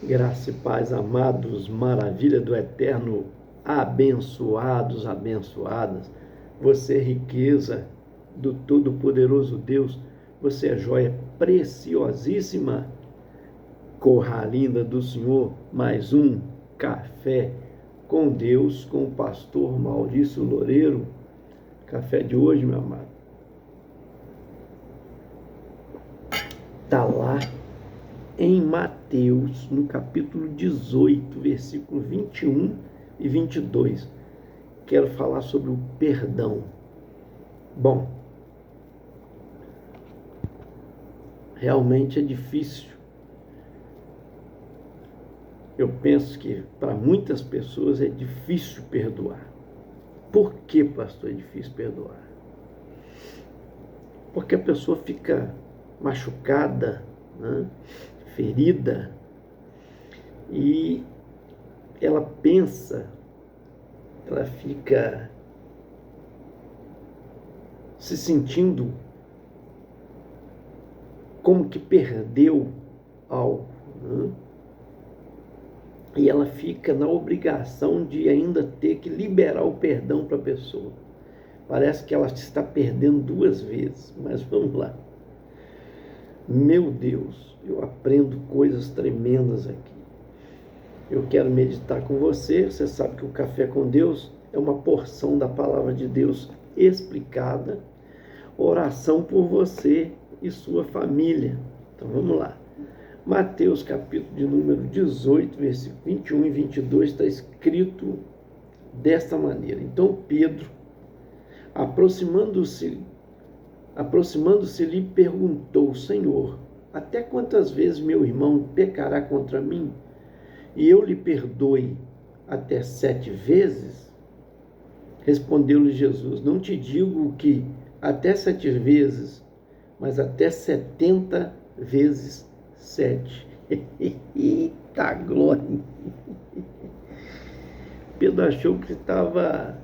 Graça e paz, amados, maravilha do eterno, abençoados, abençoadas. Você é riqueza do Todo-Poderoso Deus, você é joia preciosíssima, corra linda do Senhor, mais um café com Deus, com o pastor Maurício Loureiro. Café de hoje, meu amado, está lá em Mateus, no capítulo 18, versículo 21 e 22. Quero falar sobre o perdão. Bom, realmente é difícil. Eu penso que para muitas pessoas é difícil perdoar. Por que, pastor, é difícil perdoar? Porque a pessoa fica machucada, né? Ferida, e ela pensa, ela fica se sentindo como que perdeu algo, né? E ela fica na obrigação de ainda ter que liberar o perdão para a pessoa. Parece que ela está perdendo duas vezes, mas vamos lá. Meu Deus, eu aprendo coisas tremendas aqui. Eu quero meditar com você. Você sabe que o Café com Deus é uma porção da palavra de Deus explicada, oração por você e sua família. Então vamos lá. Mateus capítulo de número 18, versículo 21 e 22 está escrito desta maneira. Então Pedro, aproximando-se, lhe perguntou: Senhor, até quantas vezes meu irmão pecará contra mim e eu lhe perdoe até 7 vezes? Respondeu-lhe Jesus: Não te digo que até 7 vezes, mas até 70 vezes 7. Eita glória! Pedro achou que estava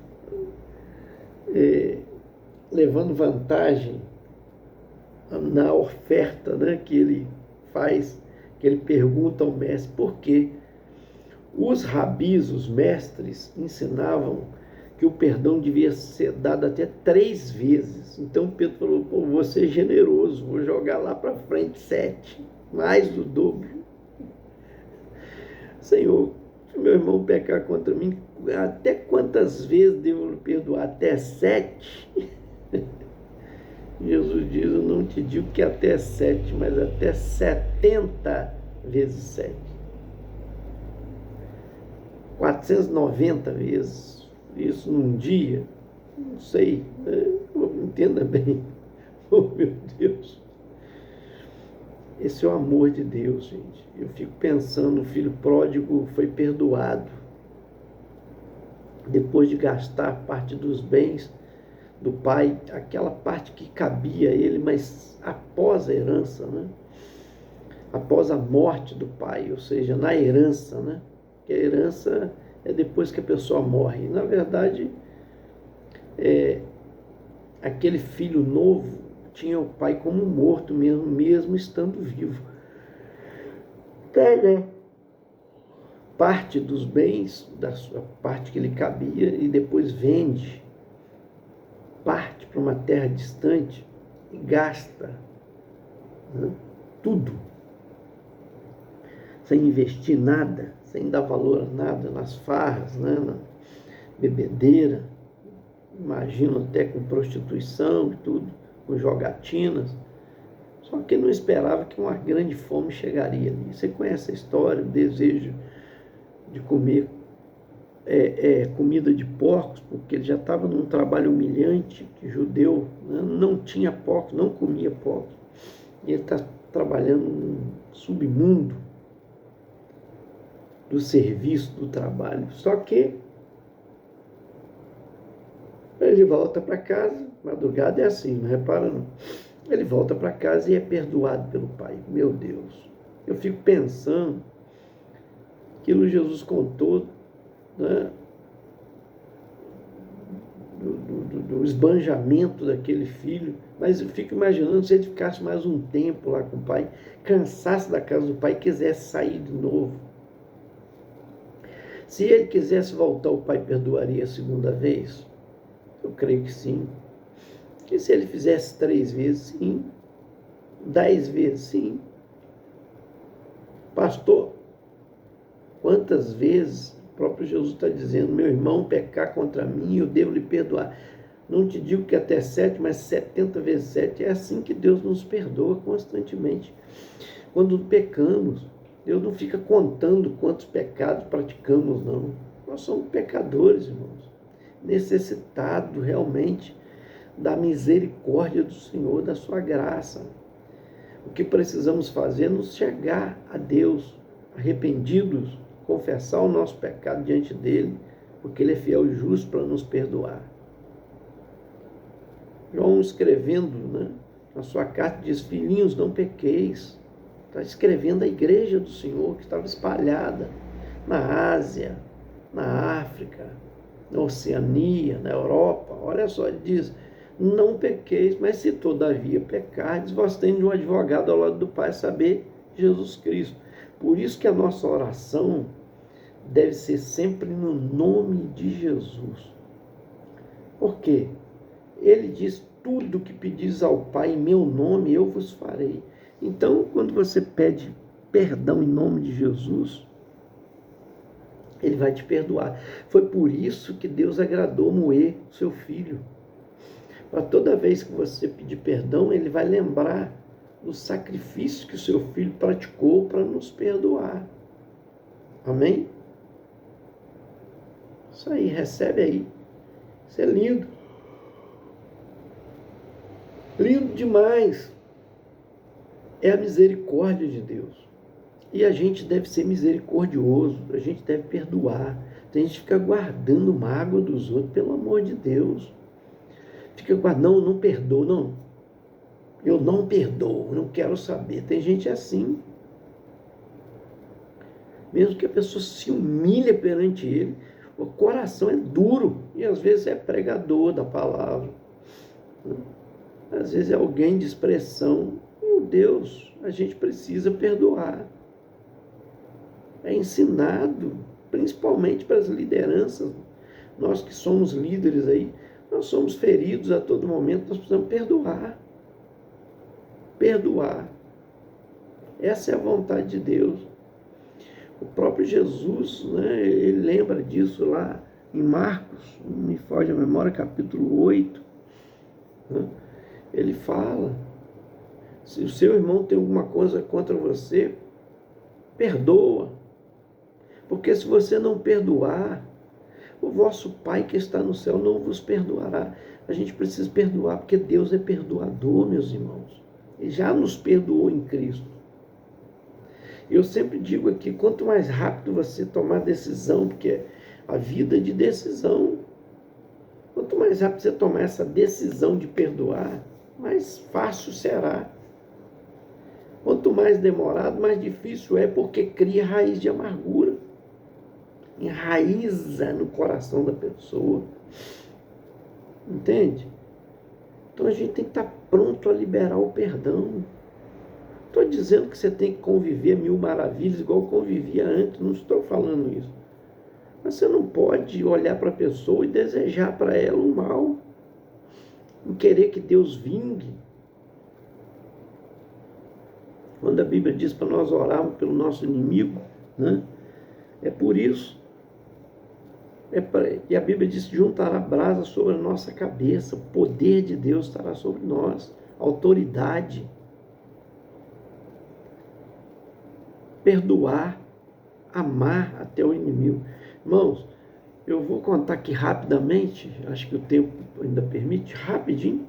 levando vantagem na oferta, né, que ele faz, que ele pergunta ao mestre. Por quê? Os rabis, os mestres, ensinavam que o perdão devia ser dado até 3 vezes. Então Pedro falou: pô, vou ser generoso, vou jogar lá para frente 7, mais do dobro. Senhor, se meu irmão pecar contra mim, até quantas vezes devo lhe perdoar? Até 7? Jesus diz: eu não te digo que até 7, mas até 70 vezes 7. 490 vezes. Isso num dia? Não sei. Entenda bem. Oh, meu Deus. Esse é o amor de Deus, gente. Eu fico pensando, o filho pródigo foi perdoado depois de gastar parte dos bens do pai, aquela parte que cabia a ele, mas após a herança, né? Após a morte do pai, ou seja, na herança, né? Que a herança é depois que a pessoa morre. Na verdade, aquele filho novo tinha o pai como morto mesmo estando vivo. Pega parte dos bens, da sua parte que lhe cabia, e depois vende, parte para uma terra distante e gasta, né, tudo, sem investir nada, sem dar valor a nada, nas farras, né, na bebedeira, imagino até com prostituição e tudo, com jogatinas. Só que ele não esperava que uma grande fome chegaria ali. Você conhece a história, o desejo de comer comida de porcos, porque ele já estava num trabalho humilhante, que judeu, né, não tinha porcos, não comia porcos. E ele está trabalhando num submundo do serviço, do trabalho. Só que ele volta para casa, madrugada é assim, não repara não. Ele volta para casa e é perdoado pelo pai. Meu Deus, eu fico pensando, aquilo Jesus contou, né, do esbanjamento daquele filho, mas eu fico imaginando se ele ficasse mais um tempo lá com o pai, cansasse da casa do pai e quisesse sair de novo. Se ele quisesse voltar, o pai perdoaria a segunda vez? Eu creio que sim. E se ele fizesse 3 vezes? Sim. 10 vezes? Sim. Pastor, quantas vezes o próprio Jesus está dizendo, meu irmão pecar contra mim, eu devo lhe perdoar. Não te digo que até 7, mas 70 vezes 7. É assim que Deus nos perdoa constantemente. Quando pecamos, Deus não fica contando quantos pecados praticamos, não. Nós somos pecadores, irmãos, necessitados realmente da misericórdia do Senhor, da sua graça. O que precisamos fazer é nos chegar a Deus, arrependidos, confessar o nosso pecado diante dele, porque ele é fiel e justo para nos perdoar. João, escrevendo, na sua carta, diz, filhinhos, não pequeis. Está escrevendo a igreja do Senhor, que estava espalhada na Ásia, na África, na Oceania, na Europa. Olha só, ele diz, não pequeis, mas se todavia pecardes, vós tendes um advogado ao lado do Pai, saber Jesus Cristo. Por isso que a nossa oração deve ser sempre no nome de Jesus. Por quê? Ele diz, tudo que pedis ao Pai em meu nome, eu vos farei. Então, quando você pede perdão em nome de Jesus, ele vai te perdoar. Foi por isso que Deus agradou moer seu filho. Para toda vez que você pedir perdão, ele vai lembrar do sacrifício que o seu filho praticou para nos perdoar. Amém? Isso aí, recebe aí. Isso é lindo. Lindo demais. É a misericórdia de Deus. E a gente deve ser misericordioso, a gente deve perdoar. Tem gente que fica guardando mágoa dos outros, pelo amor de Deus. Fica guardando, não perdoo, não. Eu não perdoo, não quero saber. Tem gente assim. Mesmo que a pessoa se humilhe perante ele, o coração é duro e às vezes é pregador da palavra. Às vezes é alguém de expressão. Meu Deus, a gente precisa perdoar. É ensinado, principalmente para as lideranças. Nós que somos líderes aí, nós somos feridos a todo momento, nós precisamos perdoar. Perdoar. Essa é a vontade de Deus. O próprio Jesus, ele lembra disso lá em Marcos, não me foge a memória, capítulo 8. Ele fala, se o seu irmão tem alguma coisa contra você, perdoa. Porque se você não perdoar, o vosso Pai que está no céu não vos perdoará. A gente precisa perdoar, porque Deus é perdoador, meus irmãos. Ele já nos perdoou em Cristo. Eu sempre digo aqui, quanto mais rápido você tomar decisão, porque a vida é de decisão, quanto mais rápido você tomar essa decisão de perdoar, mais fácil será. Quanto mais demorado, mais difícil é, porque cria raiz de amargura. Enraiza no coração da pessoa. Entende? Então a gente tem que estar pronto a liberar o perdão. Estou dizendo que você tem que conviver 1000 maravilhas igual convivia antes, não estou falando isso. Mas você não pode olhar para a pessoa e desejar para ela o mal. Não querer que Deus vingue. Quando a Bíblia diz para nós orarmos pelo nosso inimigo, é por isso. E a Bíblia diz que juntará brasa sobre a nossa cabeça, o poder de Deus estará sobre nós, autoridade. Perdoar, amar até o inimigo. Irmãos, eu vou contar aqui rapidamente, acho que o tempo ainda permite, rapidinho.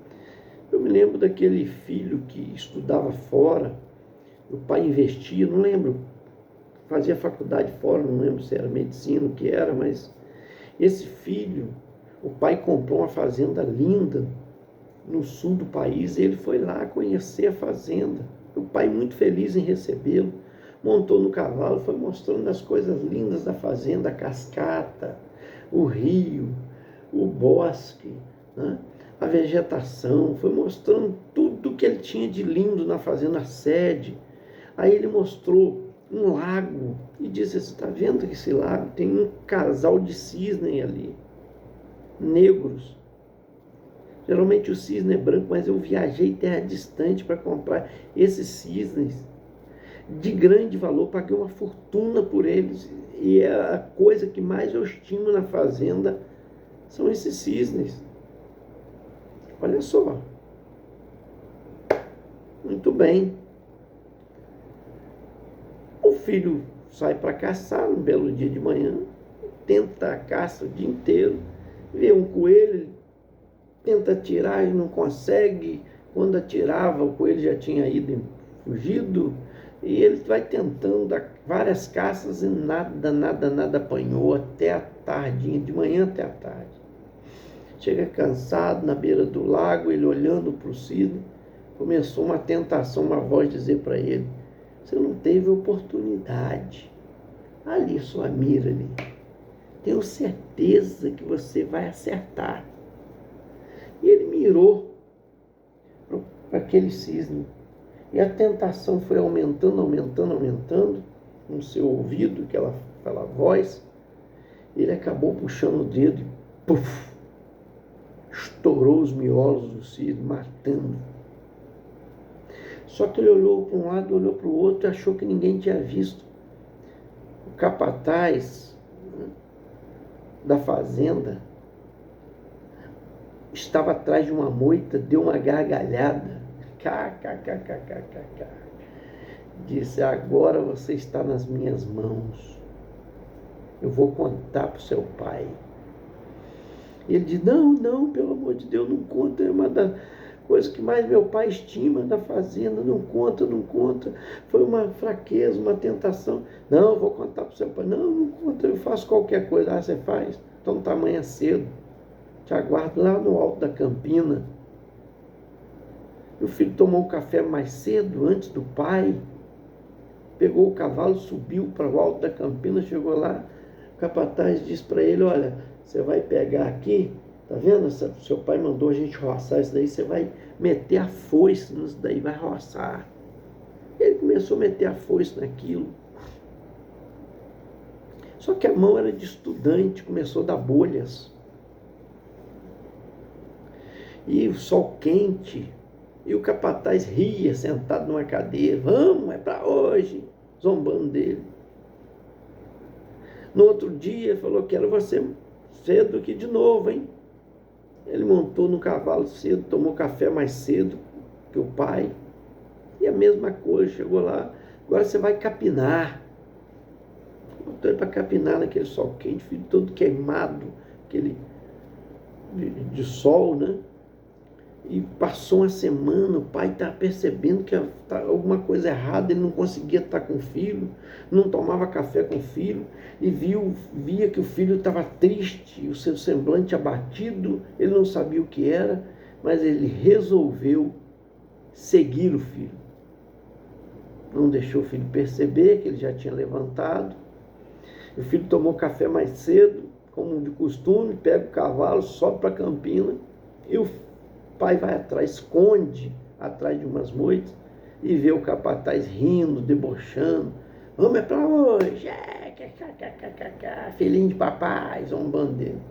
Eu me lembro daquele filho que estudava fora, o pai investia, não lembro, fazia faculdade fora, não lembro se era medicina, o que era, mas esse filho, o pai comprou uma fazenda linda no sul do país e ele foi lá conhecer a fazenda. O pai muito feliz em recebê-lo, montou no cavalo, foi mostrando as coisas lindas da fazenda, a cascata, o rio, o bosque, né? A vegetação, foi mostrando tudo que ele tinha de lindo na fazenda, a sede. Aí ele mostrou um lago e disse: você está vendo que esse lago tem um casal de cisne ali, negros. Geralmente o cisne é branco, mas eu viajei terra distante para comprar esses cisnes de grande valor, paguei uma fortuna por eles, e é a coisa que mais eu estimo na fazenda são esses cisnes. Olha só. Muito bem. O filho sai para caçar um belo dia de manhã, tenta a caça o dia inteiro, vê um coelho, tenta atirar e não consegue. Quando atirava, o coelho já tinha ido fugido, e ele vai tentando várias caças e nada apanhou até a tardinha, de manhã até a tarde. Chega cansado na beira do lago, ele olhando para o cisne, começou uma tentação, uma voz dizer para ele: você não teve oportunidade. Ali, sua mira ali. Tenho certeza que você vai acertar. E ele mirou para aquele cisne. E a tentação foi aumentando no seu ouvido, aquela voz. Ele acabou puxando o dedo e puf, estourou os miolos do cisne, matando. Só que ele olhou para um lado, olhou para o outro e achou que ninguém tinha visto. O capataz, né, da fazenda estava atrás de uma moita, deu uma gargalhada. Disse: agora você está nas minhas mãos. Eu vou contar para o seu pai. Ele disse: não, pelo amor de Deus, não conta. É uma das coisas que mais meu pai estima da fazenda. Não conta. Foi uma fraqueza, uma tentação. Não, eu vou contar para o seu pai. Não conta, eu faço qualquer coisa. Ah, você faz? Então tá, amanhã cedo. Te aguardo lá no alto da campina. E o filho tomou o café mais cedo, antes do pai. Pegou o cavalo, subiu para o alto da campina, chegou lá. O capataz disse para ele: olha, você vai pegar aqui, tá vendo? Seu pai mandou a gente roçar isso daí, você vai meter a foice nisso daí, vai roçar. Ele começou a meter a foice naquilo. Só que a mão era de estudante, começou a dar bolhas. E o sol quente, e o capataz ria, sentado numa cadeira: vamos, é para hoje, zombando dele. No outro dia, falou: quero você cedo aqui de novo, hein? Ele montou no cavalo cedo, tomou café mais cedo que o pai, e a mesma coisa, chegou lá: agora você vai capinar. Botou ele para capinar naquele sol quente, filho todo queimado, aquele de sol, né? E passou uma semana, o pai estava percebendo que alguma coisa errada, ele não conseguia estar com o filho, não tomava café com o filho, e via que o filho estava triste, o seu semblante abatido, ele não sabia o que era, mas ele resolveu seguir o filho. Não deixou o filho perceber que ele já tinha levantado. O filho tomou café mais cedo, como de costume, pega o cavalo, sobe para a campina, e o pai vai atrás, esconde atrás de umas moitas, e vê o capataz rindo, debochando: vamos, é para hoje, filhinho de papai, zombando dele.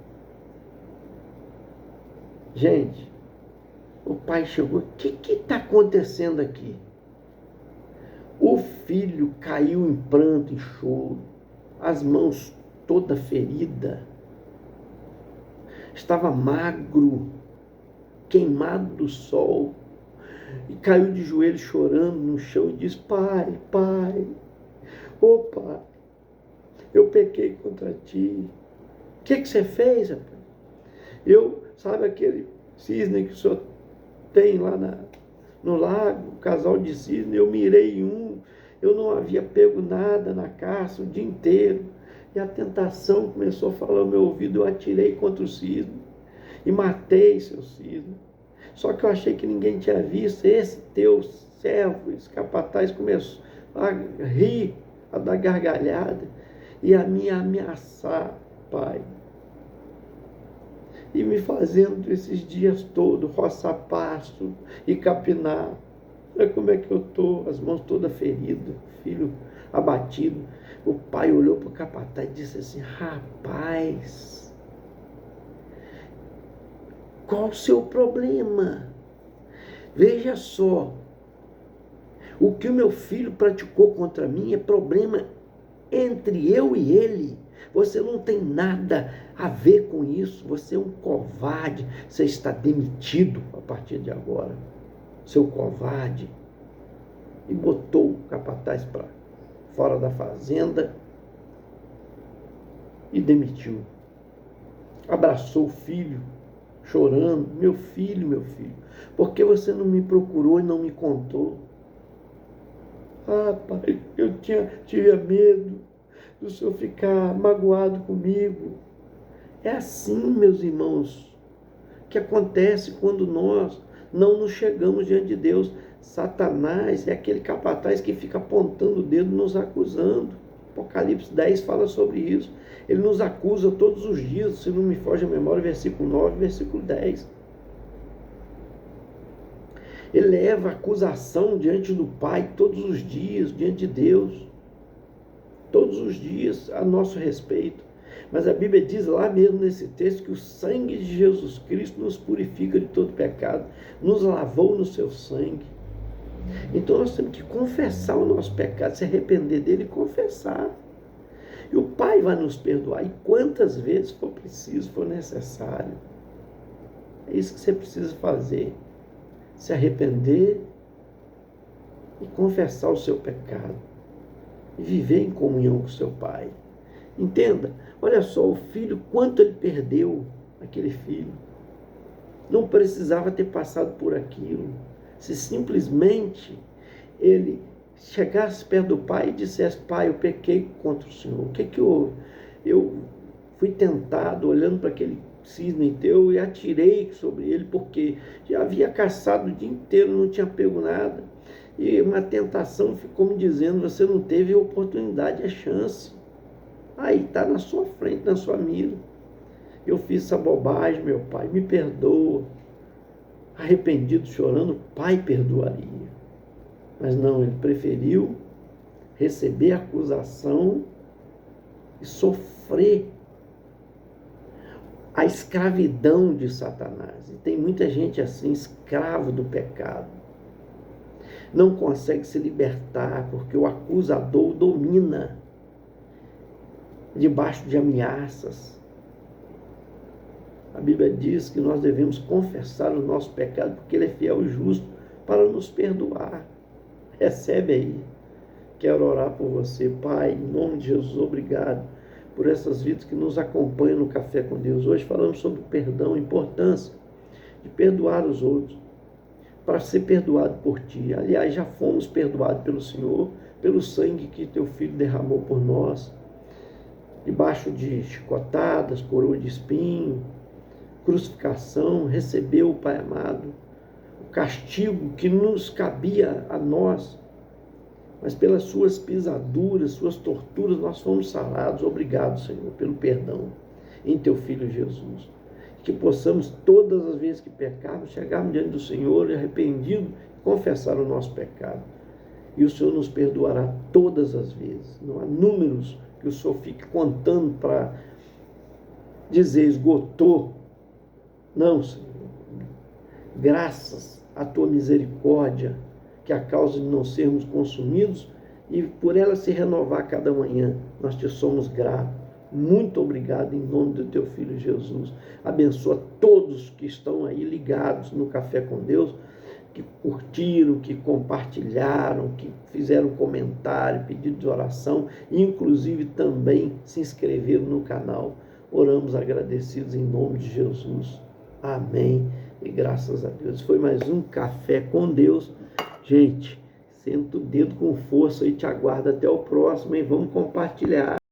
Gente, o pai chegou: o que está acontecendo aqui? O filho caiu em pranto, em choro, as mãos toda ferida, estava magro, queimado do sol, e caiu de joelhos chorando no chão e disse: pai, ô pai, eu pequei contra ti. O que você fez, rapaz? Sabe aquele cisne que o senhor tem lá no lago, o casal de cisne, eu mirei eu não havia pego nada na caça o dia inteiro, e a tentação começou a falar no meu ouvido, eu atirei contra o cisne, e matei seu cisne. Só que eu achei que ninguém tinha visto. Esse teu servo, esse capataz, começou a rir, a dar gargalhada, e a me ameaçar, pai. e me fazendo esses dias todos roçar pasto e capinar. Olha como é que eu estou, as mãos todas feridas, filho abatido. O pai olhou para o capataz e disse assim: rapaz, qual o seu problema? Veja só, o que o meu filho praticou contra mim é problema entre eu e ele. Você não tem nada a ver com isso. Você é um covarde. Você está demitido a partir de agora. Seu covarde. E botou o capataz para fora da fazenda e demitiu. Abraçou o filho, chorando: meu filho, por que você não me procurou e não me contou? Ah, pai, eu tive medo do senhor ficar magoado comigo. É assim, meus irmãos, que acontece quando nós não nos chegamos diante de Deus. Satanás é aquele capataz que fica apontando o dedo, nos acusando. Apocalipse 10 fala sobre isso. Ele nos acusa todos os dias, se não me foge a memória, versículo 9, versículo 10. Ele leva acusação diante do Pai todos os dias, diante de Deus. Todos os dias, a nosso respeito. Mas a Bíblia diz lá mesmo nesse texto que o sangue de Jesus Cristo nos purifica de todo pecado, nos lavou no seu sangue. Então nós temos que confessar o nosso pecado, se arrepender dele e confessar. E o Pai vai nos perdoar, e quantas vezes for preciso, for necessário. É isso que você precisa fazer. Se arrepender e confessar o seu pecado. E viver em comunhão com o seu Pai. Entenda, olha só, o filho, quanto ele perdeu, aquele filho. Não precisava ter passado por aquilo. Se simplesmente ele chegasse perto do pai e dissesse: pai, eu pequei contra o Senhor. O que houve? Eu fui tentado olhando para aquele cisne teu e atirei sobre ele, porque já havia caçado o dia inteiro, não tinha pego nada. E uma tentação ficou me dizendo: você não teve a oportunidade, a chance. Aí está na sua frente, na sua mira. Eu fiz essa bobagem, meu pai, me perdoa. Arrependido, chorando, o pai perdoaria. Mas não, ele preferiu receber a acusação e sofrer a escravidão de Satanás. E tem muita gente assim, escravo do pecado. Não consegue se libertar porque o acusador o domina debaixo de ameaças. A Bíblia diz que nós devemos confessar o nosso pecado, porque Ele é fiel e justo para nos perdoar. Recebe aí. Quero orar por você, Pai, em nome de Jesus, obrigado por essas vidas que nos acompanham no Café com Deus. Hoje falamos sobre perdão, a importância de perdoar os outros, para ser perdoado por Ti. Aliás, já fomos perdoados pelo Senhor, pelo sangue que Teu Filho derramou por nós, debaixo de chicotadas, coroa de espinho, crucificação, recebeu, Pai amado, o castigo que nos cabia a nós, mas pelas suas pisaduras, suas torturas, nós fomos sarados. Obrigado, Senhor, pelo perdão em Teu Filho Jesus. Que possamos, todas as vezes que pecarmos, chegarmos diante do Senhor arrependido, confessar o nosso pecado. E o Senhor nos perdoará todas as vezes. Não há números que o Senhor fique contando para dizer esgotou. Não, Senhor. Graças à Tua misericórdia, que é a causa de não sermos consumidos, e por ela se renovar cada manhã, nós Te somos gratos. Muito obrigado em nome do Teu Filho Jesus. Abençoa todos que estão aí ligados no Café com Deus, que curtiram, que compartilharam, que fizeram comentário, pedido de oração, e inclusive também se inscreveram no canal. Oramos agradecidos em nome de Jesus. Amém. E graças a Deus. Foi mais um Café com Deus. Gente, senta o dedo com força e te aguardo até o próximo, hein? Vamos compartilhar.